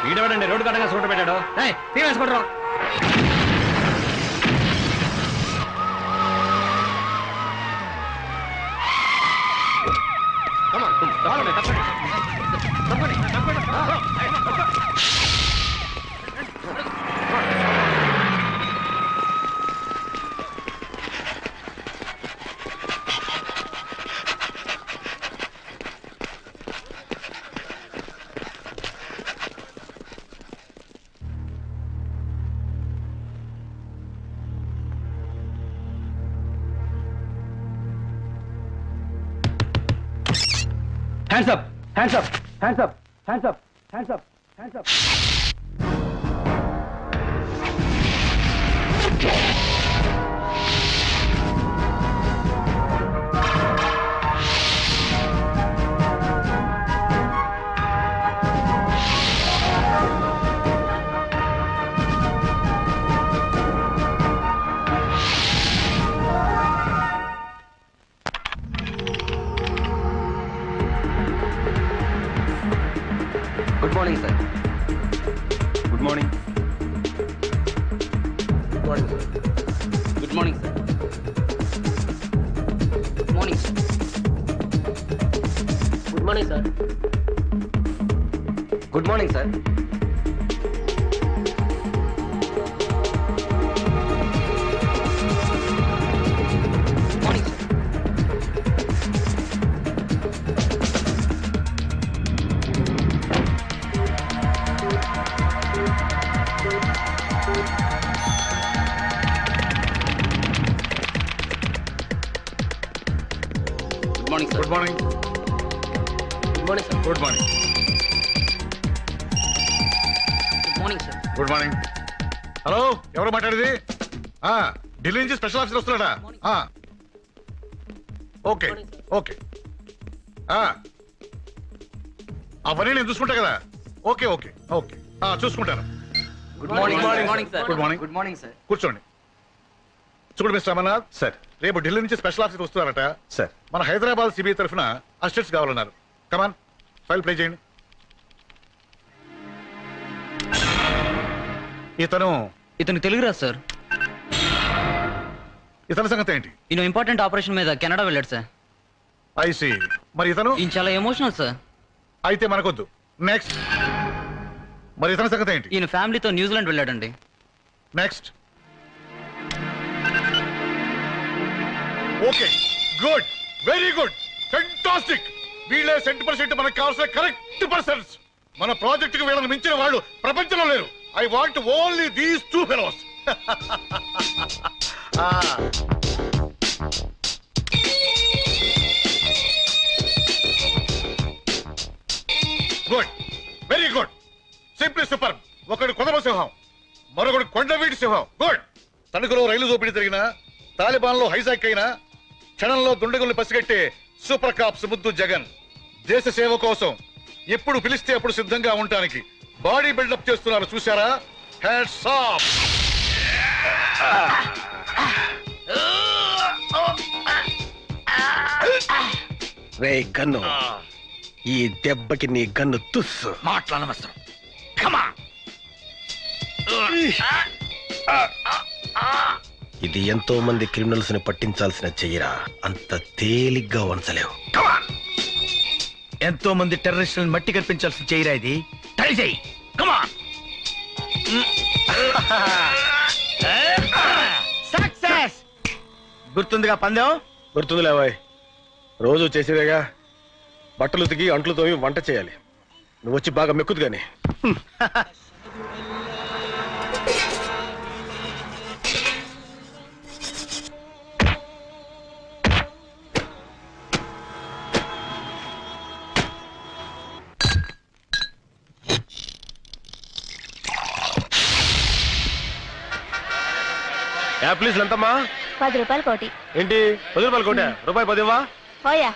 వీడెవడండి road కట్టగా సూట పెట్టాడు? తీవేసుకుంటారు. Hands up! Hands up! Hands up! Hands up! Hands up! Hands up! Good morning, sir. Good morning. Good morning, sir. Good morning, sir. Good morning, sir. Good morning, sir. Good morning, sir. Morning, sir. Good morning, sir. Good morning. Good morning, sir. Good morning. Good morning, sir. Good morning. Hello, ఎవరు మాట్లాడేది? ఢిల్లీ నుంచి special officer వస్తున్నాడా? Okay okay. అవన్నీ నేను చూసుకుంటా కదా. Okay okay okay చూసుకుంటాను. Good morning, Good morning, morning, sir. Good morning. Good morning, sir. కూర్చోండి. చూడండి మిస్టర్ అమర్నాథ్ సార్, రేపు ఢిల్లీ నుంచి స్పెషల్ ఆఫీసర్ వస్తున్నారట సార్. మన హైదరాబాద్ సిబిఐ తరఫున అసిస్టెంట్స్ కావాలన్నారు. కమాన్, ఫైల్ ప్లే చేయండి. ఇతను తెలుగు రాదు సార్. ఇతని సంగతి ఏంటి? ఈయన ఇంపార్టెంట్ ఆపరేషన్ మీద కెనడా వెళ్ళాడు సార్. ఐసి. మరి ఇతను? ఈయన చాలా ఎమోషనల్ సార్. అయితే మనకొద్దు. నెక్స్ట్. మరి ఇతని సంగతి ఏంటి? ఈయన ఫ్యామిలీతో న్యూజిలాండ్ వెళ్ళాడండి. Next. Okay, good, very good, fantastic. వీళ్ళే 100% మనకు కావాల్సిన కరెక్ట్ పర్సన్స్. మన ప్రాజెక్ట్ కి వీళ్ళని మించిన వాళ్ళు ప్రపంచంలో లేరు. I want only these 2 fellows. Good, very good, simply super. ఒకడు కొదమ సింహం, మరొకడు కొండవీటి సింహం. గుడ్. తణుకులో రైలు దోపిడీ జరిగిన, తాలిబాన్ లో హైజాక్ అయిన, క్షణంలో దుండగుల్ని పసిగట్టే సూపర్ కాప్స్ ముద్దు జగన్. దేశ సేవ కోసం ఎప్పుడు పిలిస్తే అప్పుడు సిద్ధంగా ఉండటానికి బాడీ బిల్డప్ చేస్తున్నారు. చూశారా? Hats off. రే గన్ను, ఈ దెబ్బకి నీ గన్ను తుస్సు. మాట్లాడనవసరం. ఇది ఎంతో మంది క్రిమినల్స్ ని పట్టించాల్సిన చెయ్యరా, అంత తేలిగ్గా వంచలేవు. ఎంతో మంది టెర్రరిస్టులను మట్టి కనిపించాల్సిన చెయ్యరా ఇది. ట్రై చేయి. కమాన్. సక్సెస్. గుర్తుందిగా పందెం? గుర్తుంది లేవాయ్, రోజు చేసేదేగా. బట్టలు ఉతికి అంట్లు తోమి వంట చేయాలి. నువ్వు వచ్చి బాగా మెక్కుదు గాని. యాప్లీస్ ఎంతమ్మా? 10 రూపాయలు కోటి. ఏంటి 10 రూపాయలు కోట? రూపాయి 10 ఇవ్వా? పోయా.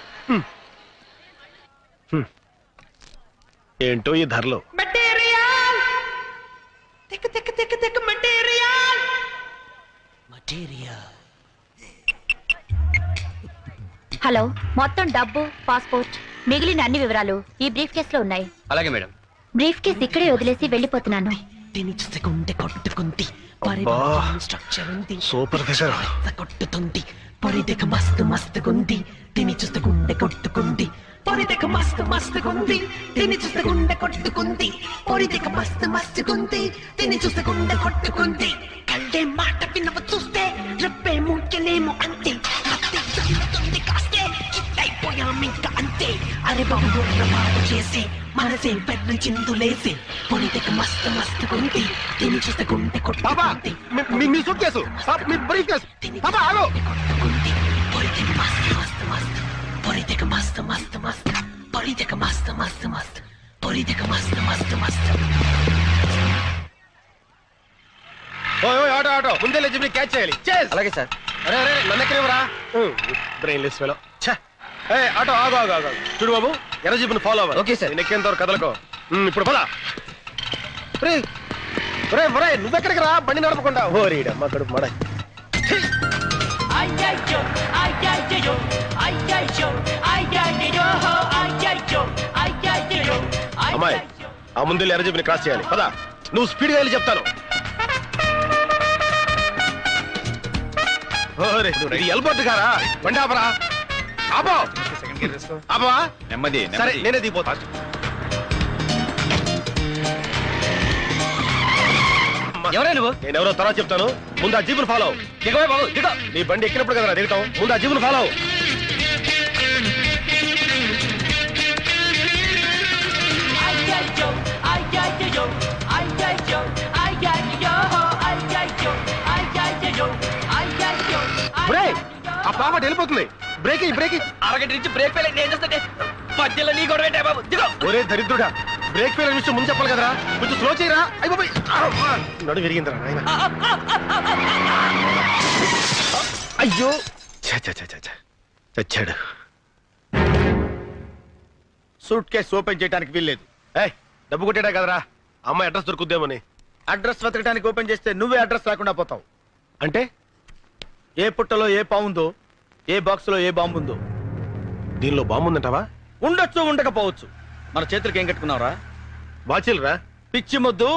ఏంటో ఈ ధరలు. హలో, మొత్తం డబ్బు, పాస్పోర్ట్, మిగిలిన అన్ని వివరాలు ఈ బ్రీఫ్ కేస్ లో ఉన్నాయి. అలాగే మేడం. బ్రీఫ్ కేస్ ఇక్కడే వదిలేసి వెళ్ళిపోతున్నాను. దీని చూస్తే గుండె కొట్టుకుంది స్ట్రక్చర్ ఉంది సూపర్ ఫిగర్. కొట్టుతుంది పొరి దగ్గ మస్తు మస్తుకుంది దీని చూస్తే గుండె కొట్టుకుంది పొరి దగ్గ మస్తు మస్తుకుంది దీని చూస్తే గుండె కొట్టుకుంది పొరి దగ్గ మస్తు మస్తుకుంది దీని చూస్తే గుండె కొట్టుకుంది కళ్ళే మాట వినవ చూస్తే రెప్పే ముంకెలేమో అంతే కత్తి చల్లుతుంది కాస్తే కిట్టయిపోయాం ఇంకా అంతే అరే బాబు ప్రమాదం చేసి మనసే పెద్ద చిందులేసి పొరి దగ్గ మస్తు మస్తుకుంది దీని చూస్తే గుండె కొట్టుకుంది మీ సూట్ కేసు మీ బ్రీఫ్ కేసు పాపా ఆగు. Politica must. Politica must. ఓయ్ ఓయ్ ఆటో ఆటో ముందే లేచి మీరు క్యాచ్ చేయాలి. Chase. అలాగే సార్. అరే అరే నన్ను ఎక్కడేవరా బ్రెయిన్లెస్ ఫెలో. ఏ ఆటో ఆగు ఆగు ఆగు చూడు బాబు ఎర్ర జీపుని ఫాలో అవ్వాలి. Okay, sir. నేను ఎక్కేంత వరకు కదలకో. ఇప్పుడు పద. రే ఒరే ఒరే నువ్వెక్కడికి రా బండి నడపకుండా. ఓరీడమ్మ కడుపు మడ. అమ్మాయి ఆ ముందు ఎర్ర జీపుని క్రాస్ చేయాలి. పద నువ్వు స్పీడ్ గా వెళ్ళి చెప్తాను. ఓరే ఇది ఎల్బోర్డ్ గారా బండి ఆపరా. ఆపో ఆపవా. నెమ్మది సరే నేనే దిగిపోతా. ఎవరే నువ్వు? నేను ఎవరో తర్వాత చెప్తాను. ముందు ఆ జీపును ఫాలో. దిగవే బాబు, దిగ. నీ బండి ఎక్కినప్పుడు కదా దిగుతాం. ముందు ఆ జీపును ఫాలో. ఆ పాప వెళ్ళిపోతుంది. Break break. అరగంట నుంచి బ్రేక్ ఫెయిల్ నేను చేస్తుంటే మధ్యలో నీ గొడవ ఏంటే బాబు, దిగో. ఒరే దరిద్రుడా బ్రేక్ ఫెయిల్ విషయం ముందు చెప్పాలి కదరా. కొంచెం స్లో చేయరా. అయిపోయి నడు విరిగిందిరా నాయన. అయ్యో చచ్చాడు. సూట్ కేసు ఓపెన్ చేయడానికి వీల్లేదు. ఏయ్ డబ్బు కొట్టాడా కదరా అమ్మాయి అడ్రస్ దొరుకుద్దేమని. అడ్రస్ వెతకడానికి ఓపెన్ చేస్తే నువ్వే అడ్రస్ రాకుండా పోతావు. అంటే ఏ పుట్టలో ఏ పావుందో, ఏ బాక్స్ లో ఏ బాంబు ఉందో. దీనిలో బాంబు ఉందంటావా? ఉండొచ్చు ఉండకపోవచ్చు. మన చేతులకి ఏం కట్టుకున్నావురా? బాచిల్రా. పిచ్చి మొద్దు.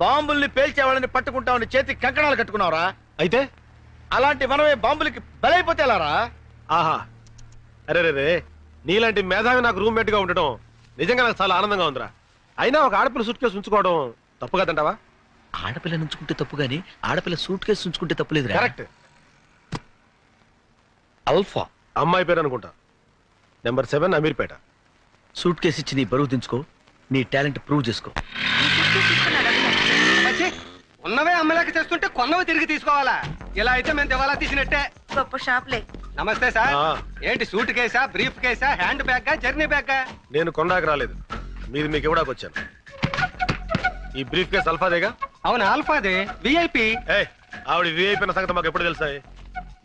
బాంబుల్ని పేల్చేవాళ్ళని పట్టుకుంటామని చేతికి కంకణాలు కట్టుకున్నావురా. అయితే అలాంటి మనమే బాంబులకి బలైపోతే ఎలారా? ఆహా అరే రే నీలాంటి మేధావి నాకు రూమ్మేట్ గా ఉండటం నిజంగా నాకు చాలా ఆనందంగా ఉందిరా. అయినా ఒక ఆడపిల్ల సూట్ కేసు ఉంచుకోవడం తప్పు కదంటావా? ఆడపిల్ల నుంచుకుంటే తప్పు గాని ఆడపిల్ల సూట్ కేసు ఉంచుకుంటే తప్పులేదు. కరెక్ట్. అల్ఫా అమ్మాయి పేరు అనుకుంటా. నెంబర్ 7 అమీర్పేట. సూట్ కేసు ఇచ్చి నీ బరువు దించుకో. నీ టాలెంట్ ప్రూవ్ చేసుకో. ఉన్నవే అమ్మలేక చేస్తుంటే కొన్నవి తిరిగి తీసుకోవాలా? ఇలా అయితే మేము దివాలా తీసినట్టే. గొప్ప షాప్లే. నమస్తే సార్. ఆ. ఏంటి సూట్ కేసా, బ్రీఫ్ కేసా, హ్యాండ్ బ్యాగ్, జర్నీ బ్యాగ్? నేను కొండాకి రాలేదు, మీది మీకు ఇవ్వడానికి వచ్చాను. ఈ బ్రీఫ్ కేసు అల్ఫాదేగా? అవును ఆల్ఫాదే, విఐపి. ఏ ఆవిడ విఐపీ అన్న సంగతి మాకు ఎప్పుడు తెలుసాయి?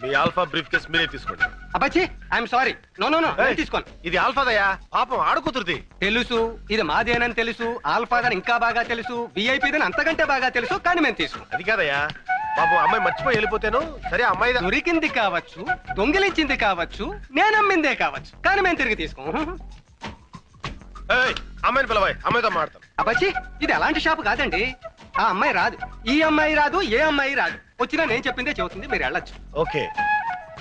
మీ ఆల్ఫా బ్రీఫ్ కేసు మీరే తీసుకోండి. అబ్బాచి I'm sorry. No no no ఏయ్, తీసుకోను. ఇది ఆల్ఫాదయ్యా, పాపం ఆడుకుతురుది. తెలుసు ఇది మాదేనని తెలుసు, ఆల్ఫాదని ఇంకా బాగా తెలుసు, విఐపిదని అంతకంటే బాగా తెలుసు, కానీ మేము తీసుకోం. అది కాదయ్యా, పాపం అమ్మాయి మర్చిపోయి వెళ్ళిపోతేను. సరే అమ్మాయి దొరికింది కావచ్చు, దొంగిలించింది కావచ్చు, నేను అమ్మిందే కావచ్చు, కానీ మేము తిరిగి తీసుకోం. అమ్మాయిని పిలవాయి, అమ్మాయితో మాడతాం. అబ్బాచి ఇది అలాంటి షాప్ కాదండి. ఆ అమ్మాయి రాదు, ఈ అమ్మాయి రాదు, ఏ అమ్మాయి రాదు. వచ్చినా నేను చెప్పిందే చెబుతుంది, మీరు వెళ్ళొచ్చు. ఓకే,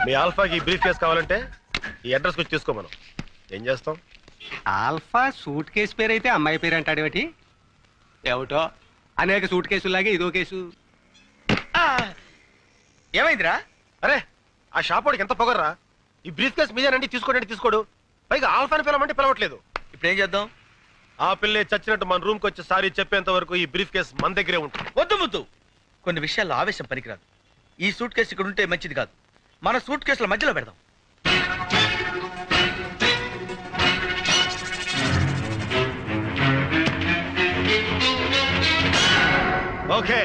మీ ఆల్ఫాకి బ్రీఫ్ కేసు కావాలంటే ఈ అడ్రస్ వచ్చి తీసుకో. మనం ఏం చేస్తాం? ఆల్ఫా సూట్ కేసు పేరు అయితే అమ్మాయి పేరు అంటాడు ఏమిటి? ఏమిటో అనేక సూట్ కేసులాగే ఇదో కేసు. ఏమైందిరా? అరే ఆ షాప్ వాడికి ఎంత పొగర్రా. ఈ బ్రీఫ్ కేసు మీదేనండి, తీసుకోండి తీసుకోడు. పైగా ఆల్ఫాని పిలవమంటే పిలవట్లేదు. ఇప్పుడు ఏం చేద్దాం? ఆ పిల్లే చచ్చినట్టు మన రూమ్కి వచ్చి సారీ చెప్పేంత వరకు ఈ బ్రీఫ్ కేసు మన దగ్గరే ఉంటుంది. వద్దు ముద్దు. కొన్ని విషయాల్లో ఆవేశం పనికిరాదు. ఈ సూట్ కేసు ఇక్కడ ఉంటే మంచిది కాదు. మన సూట్ కేసుల మధ్యలో పెడదాం. ఓకే,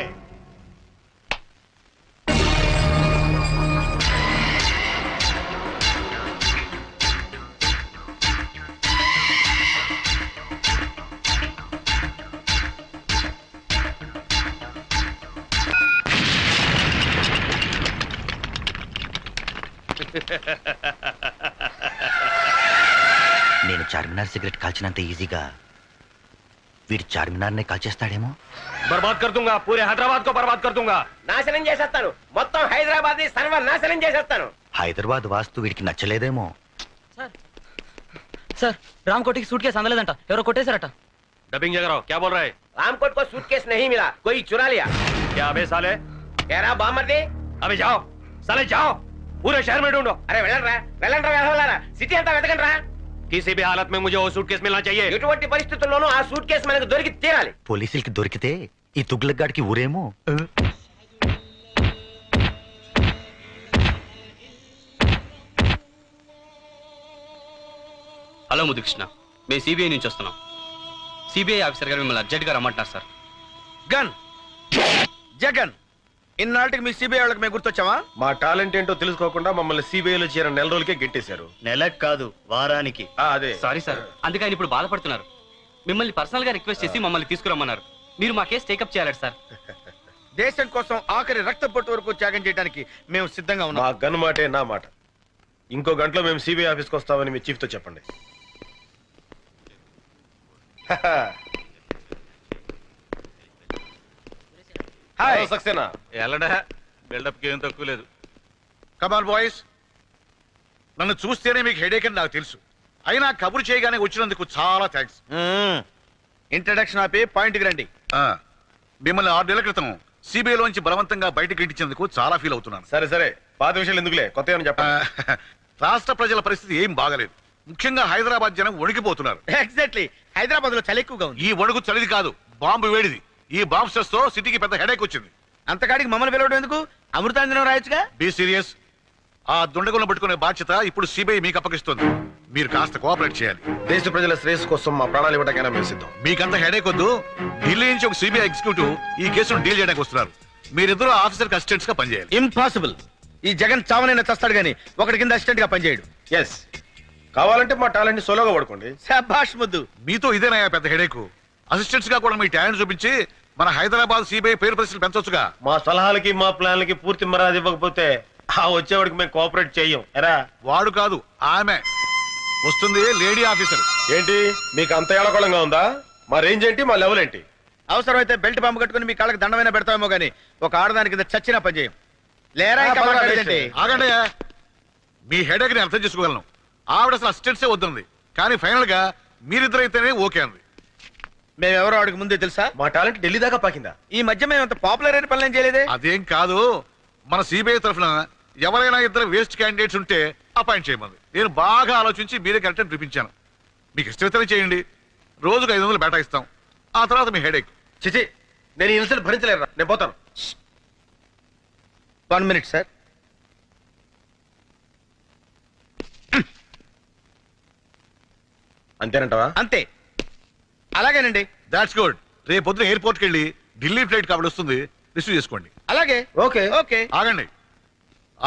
నేను చార్మినార్ సిగరెట్ కాల్చినంత ఈజీగా వీడి చార్మినార్నే కాల్చేస్తాడేమో. బర్బాద్ కర్ దూంగా, పూరే హైదరాబాద్ కో బర్బాద్ కర్ దూంగా. నాశనం చేసేస్తాను, మొత్తం హైదరాబాద్ ని సర్వనాశనం చేసేస్తాను. హైదరాబాద్ వాస్తు వీడికి నచ్చలేదేమో. సార్ రామ్ కోటికి సూట్ కేసు అందలేదంట, ఎవరో కొట్టేశారట. डबिंग जगह रहो, क्या बोल रहा है? रामकोट को सूटकेस नहीं मिला, कोई चुरा लिया. क्या अबे साले? कह रहा बामर्दी. अबे जाओ साले जाओ, पूरे शहर में ढूंढो. अरे వెళ్ళరా సిటీ అంతా వెతకండి రా. किसी भी हालत में मुझे वो सूटकेस मिलना चाहिए. ఎటువంటి పరిస్థితుల్లోనూ ఆ సూట్ కేసు మనకు దొరికి తీరాలి. పోలీసులకి దొరికితే ఈ తుగ్లక్గాడికి ఊరేమో. హలో ముదుకృష్ణ, మేము సిబిఐ నుంచి వస్తున్నాం. సిబిఐ ఆఫీసర్ గారు మిమ్మల్ని అర్జెంట్ గా రమ్మంటున్నారు సార్. గన్ జగన్, ఇన్నాళ్ళకి మీ సిబిఐ వాళ్ళకి మేము గుర్తొచ్చావా? మా టాలెంట్ ఏంటో తెలుసుకోకుండా మమ్మల్ని సిబిఐలో చేరిన నెల రోజులకే గెట్టేశారు. నెలకు కాదు, వారానికి. అదే సారీ సార్, అందుకే ఆయన ఇప్పుడు బాధపడుతున్నారు. మిమ్మల్ని పర్సనల్ గా రిక్వెస్ట్ చేసి మమ్మల్ని తీసుకురమ్మన్నారు. మీరు మా కేసు టేకప్ చేయాలి సార్. దేశం కోసం ఆఖరి రక్త పొట్టు వరకు త్యాగం చేయడానికి మేము సిద్ధంగా మా ఉన్నాం. గన్ మాటే నా మాట. ఇంకో గంటలో మేము సిబిఐ ఆఫీస్కి వస్తామని మీ చీఫ్ తో చెప్పండి. హాయ్ సక్సేనా ఎల్లడా బిల్డప్ కి ఏం తక్కువ లేదు. కమాన్ బాయ్స్, నన్ను చూస్తేనే మీకు హెడేక్ అని నాకు తెలుసు. అయినా కబురు చేయగానే వచ్చినందుకు చాలా థ్యాంక్స్. ఇంట్రడక్షన్ ఆపి పాయింట్కి రండి. మిమ్మల్ని 6 నెలల క్రితం సిబిఐలోంచి బలవంతంగా బయటకు ఇంటించేందుకు చాలా ఫీల్ అవుతున్నాను. సరే సరే, పాత విషయాలు ఎందుకులే, కొత్త ఏమని చెప్పండి. రాష్ట్ర ప్రజల పరిస్థితి ఏం బాగలేదు. ముఖ్యంగా హైదరాబాద్ జనం వణికిపోతున్నారు. ఎగ్జాక్ట్లీ, హైదరాబాద్ లో చలి ఎక్కువగా ఉంది. ఈ వణుకు చలిది కాదు, బాంబు వేడిది. ఈ బాంబ్ స్ట్రెస్ తో సిటీకి పెద్ద హెడేక్ వచ్చింది. అంతకాడికి మమ్మల్ని పిలవడం ఎందుకు? అమృతాంజనం రాయొచ్చుగా. Be serious. ఆ దుండగులను పట్టుకునే బాధ్యత ఇప్పుడు సిబిఐ మీకు అప్పగిస్తుంది. మీరు కాస్త కోఆపరేట్ చేయాలి. దేశ ప్రజల శ్రేయస్సు కోసం మా ప్రాణాలు ఇవ్వడానికైనా మేము సిద్ధం. మీకంత హెడేక్ వద్దు. ఢిల్లీ నుంచి ఒక సిబిఐ ఎగ్జిక్యూటివ్ ఈ కేసును డీల్ చేయడానికి వస్తున్నారు. మీరిద్దరు ఆఫీసర్ అసిస్టెంట్స్ గా పనిచేయాలి. ఇంపాసిబుల్. ఈ జగన్ చావనైనా చస్తాడు గానీ ఒకటి కింద అసిస్టెంట్ గా పనిచేయడు. ఎస్, కావాలంటే మా టాలెంట్ సోలోగా పడుకోండి. శభాష్ ముద్దు. మీతో ఇదేనయ్యా పెద్ద హెడేక్. అసిస్టెంట్స్ గా కూడా మీ టాలెంట్ చూపించి మన హైదరాబాద్ సిబిఐ పేరు ప్రశ్నలు పెంచొచ్చుగా. మా సలహాలకి మా ప్లాన్లకి పూర్తి మర్యాద ఇవ్వకపోతే ఆ వచ్చేవాడికి మేము కోఆపరేట్ చెయ్యం. ఎరా వాడు కాదు, ఆమె వస్తుంది, లేడీ ఆఫీసర్. ఏంటి మీకు అంత ఏడకోళంగా ఉందా? మా రేంజ్ ఏంటి, మా లెవెల్ ఏంటి? అవసరమైతే బెల్ట్ బాంబు కట్టుకుని మీ కాళ్ళకి దండమైనా పెడతామేమో గానీ ఒక ఆడదాని కింద చచ్చినా పనిచేయం. లేరా ఇంకా మాట్లాడేదేంటి? ఆగండి. మీ హెడేక్ ని అర్థం చేసుకోగలను. ఆవిడ అసలు అసిస్టెంట్సే వద్దుంది, కానీ ఫైనల్ గా మీరిద్దరైతేనే ఓకే అంది. మేమెవరో ఆడికి ముందే తెలుసా? మా టాలెంట్ ఢిల్లీ దాకా పాకిందా? ఈ మధ్య మేము అంత పాపులర్ అయిన పనులు ఏం చేయలేదే. అదేం కాదు, మన సిబిఐ తరఫున ఎవరైనా ఇద్దరు వేస్ట్ క్యాండిడేట్స్ ఉంటే అపాయింట్ చేయమంది. నేను బాగా ఆలోచించి మీరే కరెక్ట్ అని చూపించాను. మీకు ఇష్టమైతేనే చేయండి. రోజుకు 500 బేటా ఇస్తాం. ఆ తర్వాత మీ హెడేక్. చిచి, నేను ఈ ఇన్సల్ట్ భరించలేరా, నేను పోతాను. 1 minute సార్. అంతేనంటావా? అంతే. అలాగేనండి. That's good. రేపు పొద్దున ఎయిర్పోర్ట్కి వెళ్ళి ఢిల్లీ ఫ్లైట్ కాబట్టి వస్తుంది, రిసీవ్ చేసుకోండి. అలాగే. Okay okay. ఆగండి.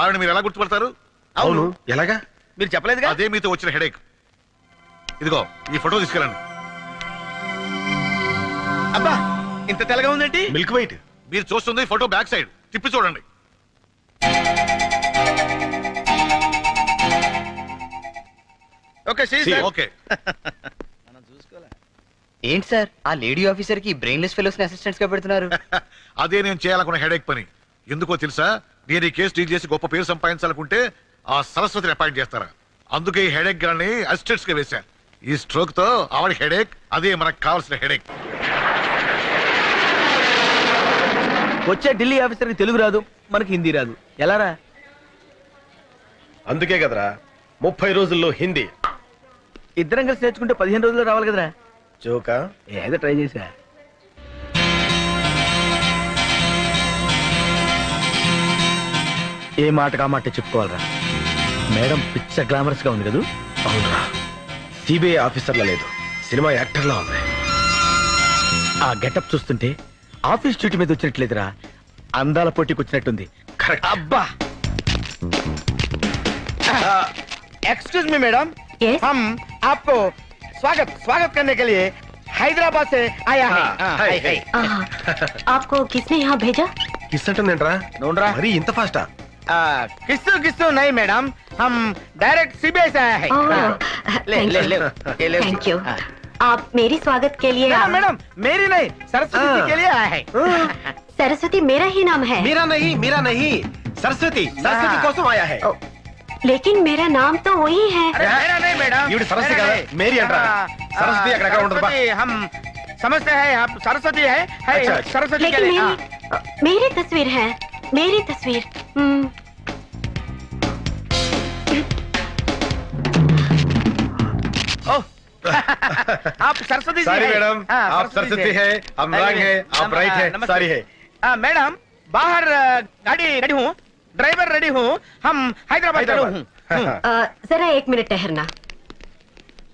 ఆవిడ మీరు ఎలా గుర్తుపడతారు? అవును, ఎలాగా? మీరు చెప్పలేదుగా. అదే మీతో వచ్చిన హెడేక్. ఇదిగో ఈ ఫోటో తీసుకెళ్ళండి. అబ్బా, ఇంత తెల్లగా ఉందేంటి? Milk white. మీరు చూస్తుంది ఫోటో బ్యాక్ సైడ్, తిప్పి చూడండి. Okay okay. ఏంటి సార్, ఆ లేడీ ఆఫీసర్ కి బ్రెయిన్లెస్ ఫెలోస్ ని అసిస్టెంట్స్ గా పెడుతున్నారు? అదే నేను చేయాలనుకున్న హెడేక్ పని. ఎందుకో తెలుసా? నేను ఈ కేసు డీల్ చేసి గొప్ప పేరు సంపాదించాలనుకుంటే ఆ సరస్వతిని అపాయింట్ చేస్తారా? అందుకే ఈ హెడేక్ గాని అసిస్టెంట్స్ గా వేశా. ఈ స్ట్రోక్ తో ఆవిడ హెడేక్, అదే మనకు కావాల్సిన హెడేక్. వచ్చే ఢిల్లీ ఆఫీసర్ కి తెలుగు రాదు, మనకి హిందీ రాదు, ఎలా రా? అందుకే కదరా 30 రోజుల్లో హిందీ. ఇద్దరం కలిసి నేర్చుకుంటే 15 రోజుల్లో రావాలి కదరా. జోకా? ఏదో ట్రై చేసా. ఏ మాట కా మాట చెప్పుకోవాలరా. మేడం పిచ్చ గ్లామరస్ గా ఉంది కదా. అవునరా, సిబిఐ ఆఫీసర్లా లేదు, సినిమా యాక్టర్లా ఉంది. ఆ గెటప్ చూస్తుంటే ఆఫీస్ డ్యూటీ మీద వచ్చినట్లేదురా, అందాల పోటీకి వచ్చినట్టుంది. కరెక్ట్. అబ్బా. एक्सक्यूज मी मैडम, हम आपको स्वागत स्वागत करने के लिए हैदराबाद से आया है. हाय हाय. आपको किसने यहाँ भेजा? కిస్ అంటుందేంట్రా? नोंडरा. మరి ఇంత ఫాస్టా? किस्सू किस्सू नहीं मैडम, हम डायरेक्ट सीबीआई से आया है. ले ले ले ले ले. Thank you. आप मेरी स्वागत के लिए मैडम मैडम मेरी नहीं सरस्वती जी के लिए आया है सरस्वती मेरा ही नाम है। మీరా నహీ మీరా నహీ సరస్వతి సరస్వతి కోసం ఆయా హై लेकिन मेरा नाम तो वही है। अरे मेरा नहीं मैडम ఈవిడ సరస్వతి కదా మేరీ అంటారా సరస్వతి అక్కడ ఉండదు బా सरस्वती हम समझते हैं आप सरस्वती है अच्छा, सरस्वती के लेकिन लिए मेरी तस्वीर है, मेरी तस्वीर। आप सरस्वती जी సారీ हैं? మేడం हाँ, आप सरस्वती है हम रंग है आप राइट है नमस्ते। सारी है मैडम बाहर गाड़ी रेडी हूँ, ड्राइवर रेडी हूँ, हम हैदराबाद रेडी हूँ। जरा 1 मिनट ठहरना।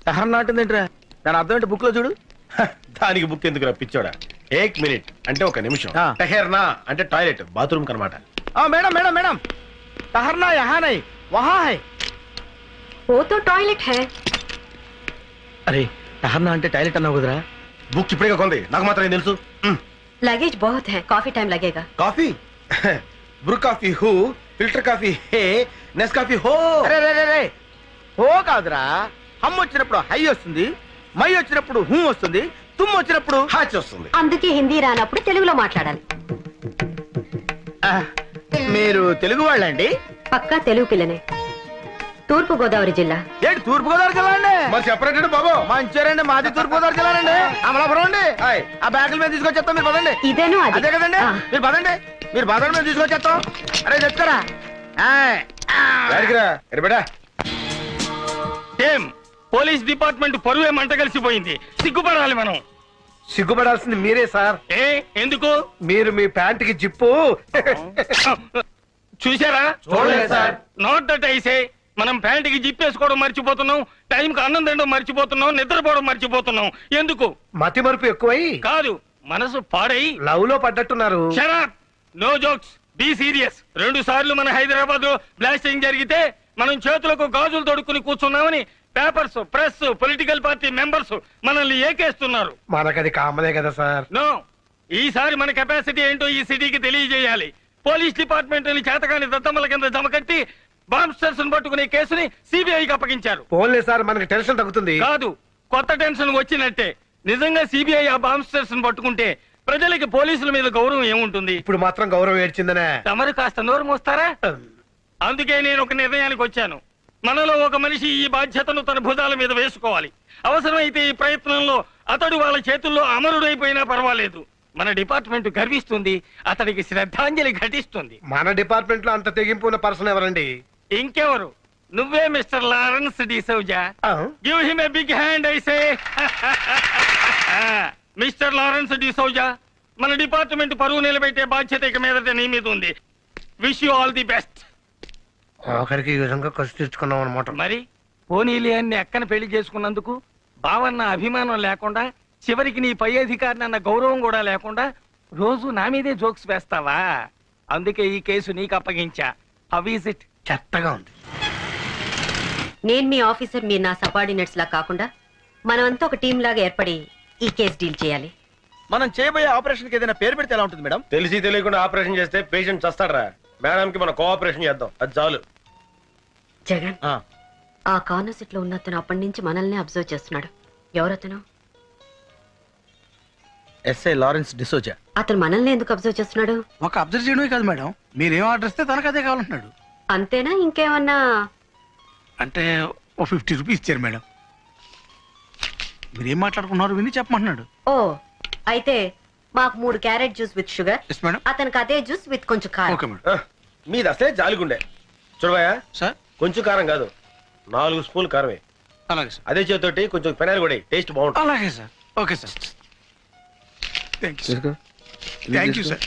సహనం నాటిందేంట్రా దాని అర్థం ఏంటి బుక్ లో చూడు. దానికి బుక్ ఎందుకు రప్పించోడా 1 మినిట్ అంటే 1 నిమిషం ఆ. టహర్నా అంటే టాయిలెట్ బాత్రూమ్ కనమాట मैडम मैडम मैडम ठहरना यहाँ नहीं वहाँ है। वो तो टॉयलेट है। అరే సహనం అంటే టాయిలెట్ అన్నావు కదరా. బుక్ ఇప్పుడే కొంది నాకు మాత్రం ఏం తెలుసు लगेज बहुत है, काफी टाइम लगेगा। కాఫీ బ్రూ కాఫీ హూ ఫిల్టర్ కాఫీ హే నెస్ కాఫీ హో అరే రే రే రే హో కాదురా, హమ్ వచ్చినప్పుడు హై వస్తుంది, మై వచ్చినప్పుడు హూ వస్తుంది, తుమ్ వచ్చినప్పుడు హాచ్ వస్తుంది అందుకే హిందీ రానప్పుడు తెలుగులో మాట్లాడాలి। మీరు తెలుగు వాళ్ళండి? పక్కా తెలుగు పిల్లనే, తూర్పు గోదావరి జిల్లా। ఏంటి తూర్పు గోదావరి జిల్లా అండి? మరి చెప్పరండి బాబు మంచిర్యాలండి, మాది తూర్పు గోదావరి జిల్లా అండి, అమలాపురం అండి. ఆ బ్యాగుల మీద తీసుకొచ్చేస్తాం, మీరు పదండి. ఇదేనో అది అదే కదండి, ఆ. మీరు పదండి, మీరు పదండి, మేము తీసుకొచ్చేస్తాం. అరే చెప్తారా? బేటా ఏం పోలీస్ డిపార్ట్మెంట్ పరువే మంట కలిసిపోయింది, సిగ్గుపడాలి మనం। సిగ్గుపడాల్సింది మీరే సార్ ఏ ఎందుకు మీరు మీ ప్యాంట్ కి జిప్పు చూసారా? చూడలేదు సార్. నాట్ దట్ ఐసే, మనం ప్యాంటుకి జిప్పేసుకోవడం మర్చిపోతున్నాం, టైంకి అన్నం తినడం మర్చిపోతున్నాం, నిద్రపోవడం మర్చిపోతున్నాం। ఎందుకు? మతి మరుపు ఎక్కువై కాదు, మనసు పాడై లవ్ లో పడ్డట్టున్నారు shut up, no jokes, be serious. 2 సార్లు మన హైదరాబాద్ లో బ్లాస్టింగ్ జరిగితే మనం చేతులకు గాజులు తొడుక్కుని కూర్చున్నామని papers, press, political party members మనల్ని ఏకేస్తున్నారు। మనకది కామనే కదా సార్ నో, ఈసారి మన కెపాసిటీ ఏంటో ఈ సిటీకి తెలియజేయాలి। పోలీస్ డిపార్ట్మెంట్ చేతకాని దత్తమ్మల కింద జమకట్టి బాంబ్స్టర్స్ పట్టుకునే కేసుని సిబిఐకి అప్పగించారు। పోన్లే సార్ మనకి టెన్షన్ తగ్గుతుంది కాదు, కొత్త టెన్షన్ వచ్చినట్టే। నిజంగా సిబిఐ ఆ బాంబ్స్టర్స్ పట్టుకుంటే ప్రజలకి పోలీసుల మీద గౌరవం ఏముంటుంది? ఇప్పుడు మాత్రం గౌరవం ఏడ్చిందనే తమరు కాస్త నోరు మోస్తారా? అందుకే నేను ఒక నిర్ణయానికి వచ్చాను, మనలో ఒక మనిషి ఈ బాధ్యతను తన భుజాల మీద వేసుకోవాలి। అవసరమైతే ఈ ప్రయత్నంలో అతడు వాళ్ళ చేతుల్లో అమరుడైపోయినా పర్వాలేదు, మన డిపార్ట్మెంట్ గర్విస్తుంది, అతడికి శ్రద్ధాంజలి ఘటిస్తుంది। మన డిపార్ట్మెంట్ లో అంత తెగింపు ఉన్న పర్సన్ ఎవరండి? ఇంకెవరు? నువ్వే Mr Lawrence D'Souza. Give him a big hand I say. Mr Lawrence D'Souza, మన డిపార్ట్మెంట్ పరువు నిలబెట్టే బాధ్యత ఇక మీదట నీ మీద ఉంది। Wish you all the best. ఆఖరికి ఈ విధంగా ఖర్చు తెచ్చుకున్నాం అనమాట. మరి పోనీలి అన్ని అక్కన పెళ్లి చేసుకున్నందుకు బావన్న అభిమానం లేకుండా, చివరికి నీ పై అధికారిని అన్న గౌరవం కూడా లేకుండా రోజు నా మీదే జోక్స్ వేస్తావా? అందుకే ఈ కేసు నీకు అప్పగించా। How is it? చెత్తగా ఉంది. నేను మీ ఆఫీసర్, మీరు నా సబార్డినేట్స్ లా కాకుండా మనమంతా ఒక టీం లాగా ఏర్పడి ఈ కేసు డీల్ చేయాలి। మనం చేయబోయే ఆపరేషన్ కి ఏదైనా పేరు పెడితే ఎలా ఉంటుంది మేడం? తెలిసి తెలియకుండా ఆపరేషన్ చేస్తే పేషెంట్ చస్తాడరా. మేడం కి మనం కోఆపరేషన్ చేద్దాం, అది చాలు. జగన్, ఆ కార్నర్ సీట్ లో ఉన్న అతను అప్పటి నుంచి మనల్ని అబ్జర్వ్ చేస్తున్నాడు। ఎవరతను? SI Lawrence D'Souza. అతను మనల్ని ఎందుకు అబ్జర్వ్ చేస్తున్నాడు? ఒక అబ్జర్వ్ చేయడమే కాదు మేడం, మీరేం ఆర్డర్ ఇస్తే తనకు అదే కావాలంటున్నాడు. అంతేనా, ఇంకేమన్నా? అంటే ఓ 50 రూపీస్ ఇచ్చారు మేడం, మీరేం మాట్లాడుకున్నారు విని చెప్పమంటున్నాడు. ఓ, అయితే మాకు 3 carrot juice with sugar, yes madam. అతనికి అదే జ్యూస్ విత్ కొంచెం కారం। Okay madam. మీది అసలే జాలిగుండే. చూడబోయా, సార్ కొంచెం కారం కాదు, 4 స్పూన్లు కారమే. అలాగే సార్. అదే చేతోటి కొంచెం పెనాలు కూడా టేస్ట్ బాగుంటుంది. అలాగే sir. Okay sir. Thank you sir.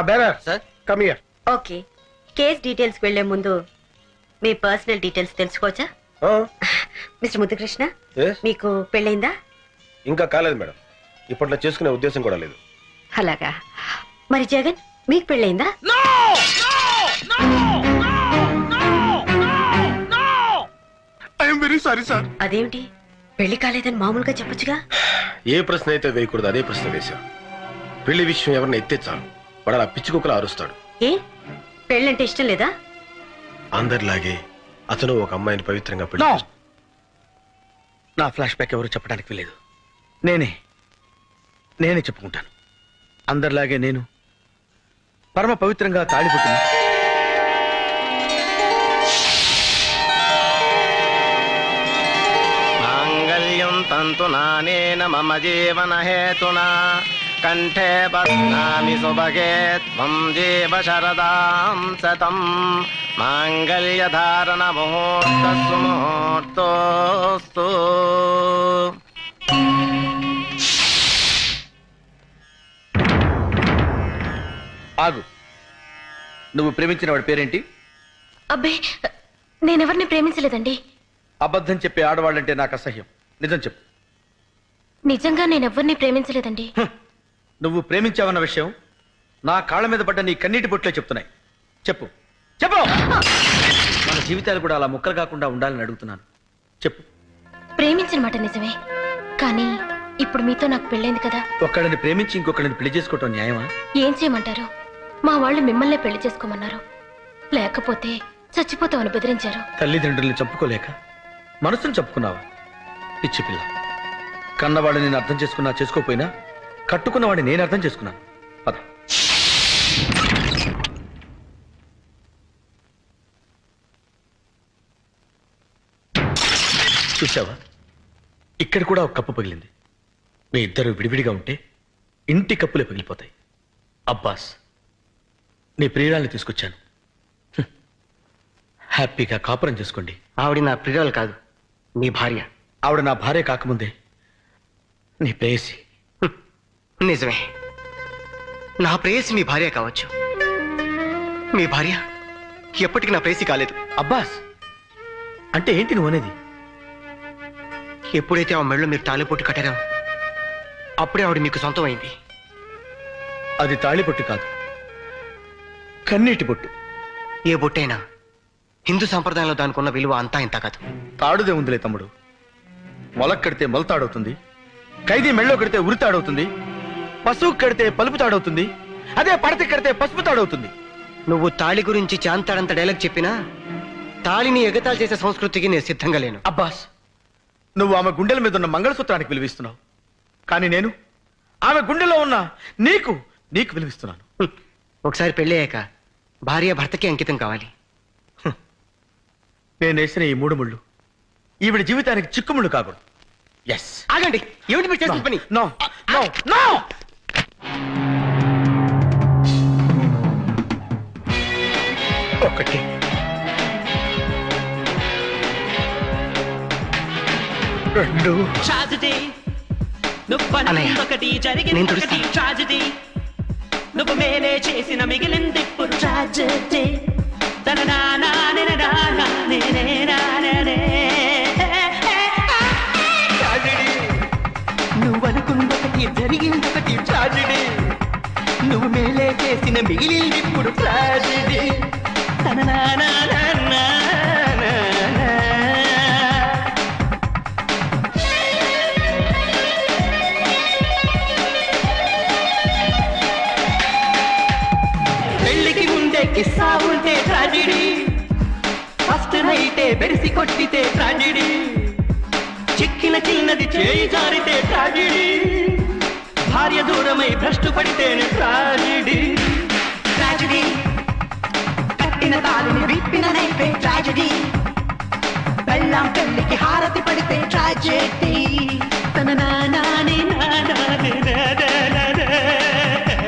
Bearer sir. Come here. Okay, case details వెళ్లే ముందు మీ పర్సనల్ డీటెయిల్స్ తెలుసుకోవచ్చా? మిస్టర్ ముద్దుకృష్ణ, మీకు పెళ్ళైందా? ఇంకా కాలేదు మేడం, ఇప్పట్లో చేసుకునే ఉద్దేశం కూడా లేదు. అలాగా. మరి జగన్, మీకు పెళ్ళైందా? I'm very sorry sir. అదేమిటి, పెళ్లి కాలేదని మామూలుగా చెప్పొచ్చుగా? ఏ ప్రశ్న అయితే వేయకూడదు అదే ప్రశ్న వేశా. పెళ్లి విషయం ఎవరిని ఎత్తే చాలు వాడు అలా పిచ్చి కుక్కలా అరుస్తాడు. ఏ, పెళ్ళంటే ఇష్టం లేదా? అందరిలాగే అతను ఒక అమ్మాయిని పవిత్రంగా నో, పెళ్లి నా ఫ్లాష్ బ్యాక్ ఎవరు చెప్పడానికి వీలేదు. నేనే చెప్పుకుంటాను. అందరిలాగే నేను పరమ పవిత్రంగా తాళిపుట్టిన మాంగళ్యం తంతు నానేన మమ జీవన హేతునా కంఠే బధ్నామి సుభగే త్వం జీవ శరదాం శతం మాంగళ్యధారణ ముహూర్తస్సు ముహూర్తోస్తు. ఆగు. నువ్వు ప్రేమించిన వాడి పేరేంటి? అబ్బే, నేనెవరిని ప్రేమించలేదండి. అబద్ధం చెప్పే ఆడవాళ్ళంటే నాకు అసహ్యం. నిజం చెప్పు. నిజంగా నేనెవరిని ప్రేమించలేదండి. నువ్వు ప్రేమించావన్న విషయం నా కాళ్ళ మీద పడ్డ నీ కన్నీటి బొట్లే చెప్తున్నాయి. చెప్పు చెప్పు. మన జీవితాలు కూడా అలా ముక్కలు కాకుండా ఉండాలని అడుగుతున్నాను. చెప్పు. ప్రేమించిన మాట నిజమే, కానీ ఇప్పుడు మీతో నాకు పెళ్ళైంది కదా. ఒక్కడిని ప్రేమించి ఇంకొకరిని పెళ్లి చేసుకోవటం న్యాయమా? ఏం చేయమంటారు? మా వాళ్ళు మిమ్మల్నే పెళ్లి చేసుకోమన్నారు. లేకపోతే చచ్చిపోతామని బెదిరించారు. తల్లిదండ్రుల్ని చంపుకోలేక మనసును చంపుకున్నావా? పిచ్చి పిల్ల. కన్నవాడిని నేను అర్థం చేసుకున్నా చేసుకోపోయినా కట్టుకున్నవాడిని నేను అర్థం చేసుకున్నాను. పద. చూసావా, ఇక్కడ కూడా ఒక కప్పు పగిలింది. మీ ఇద్దరు విడివిడిగా ఉంటే ఇంటి కప్పులే పగిలిపోతాయి. అబ్బాస్, నీ ప్రియురాల్ని తీసుకొచ్చాను. హ్యాపీగా కాపురం చేసుకోండి. ఆవిడ నా ప్రియురాలు కాదు, మీ భార్య. ఆవిడ నా భార్య కాకముందే నీ ప్రేయసి. నిజమే, నా ప్రేయసి మీ భార్య కావచ్చు. మీ భార్య ఎప్పటికీ నా ప్రేయసి కాలేదు. అబ్బాస్, అంటే ఏంటి నువ్వు అనేది? ఎప్పుడైతే ఆ మెళ్ళు మీరు తాళిపొట్టు కట్టారో అప్పుడే ఆవిడ మీకు సొంతం అయింది. అది తాళిబొట్టు కాదు, కన్నీటి బొట్టు. ఏ బొట్టైనా హిందూ సంప్రదాయంలో దానికి ఉన్న విలువ అంతా ఇంత కాదు. తాడుదే ఉందిలే తమ్ముడు. మొలక్ కడితే మొలతాడవుతుంది, ఖైదీ మెళ్ళో కడితే ఉరితాడవుతుంది, పశువు కడితే పలుపు తాడవుతుంది, అదే పడతి కడితే పసుపు తాడవుతుంది. నువ్వు తాళి గురించి చాంతాడంత డైలాగ్ చెప్పినా తాళిని ఎగతాళి చేసే సంస్కృతికి నేను సిద్ధంగా లేను. అబ్బాస్, నువ్వు ఆమె గుండెల మీద ఉన్న మంగళసూత్రానికి విలువిస్తున్నావు, కానీ నేను ఆమె గుండెలో ఉన్న నీకు విలువిస్తున్నాను. ఒకసారి పెళ్ళయ్యాక భార్య భర్తకి అంకితం కావాలి. నేను వేసిన ఈ 3 ముళ్ళు ఈవిడ జీవితానికి చిక్కుముళ్ళు కాకూడదు. ఎస్. ఆగండి, ఏమిటి మీరు చేసిన పని? No no no. ఒకటి, 2. ట్రాజెడీ నువ్వు అనుకుందొకటి జరిగిందొకటి ట్రాజెడీ నువ్వు మేలే చేసిన మిగిలింది ఇప్పుడు ట్రాజెడీ నువ్వు అనుకుందొకటి జరిగిందొకటి ట్రాజెడీ నువ్వు మేలే చేసిన మిగిలింది ఇప్పుడు ట్రాజెడీ పెళ్లికి ముందే కిస్సా ఉంటే ట్రాజెడీ ఫస్ట్ నైటే బెడిసి కొట్టితే ట్రాజెడీ చిక్కిన చిన్నది చేయి జారితే ట్రాజెడీ భార్య దూరమై భ్రష్టు పడితేనే ట్రాజెడీ ట్రాజెడీ కట్టిన తాళిని విప్పిన నైపే ట్రాజెడీ బెల్లం పెళ్లికి హారతి పడితే ట్రాజెడీ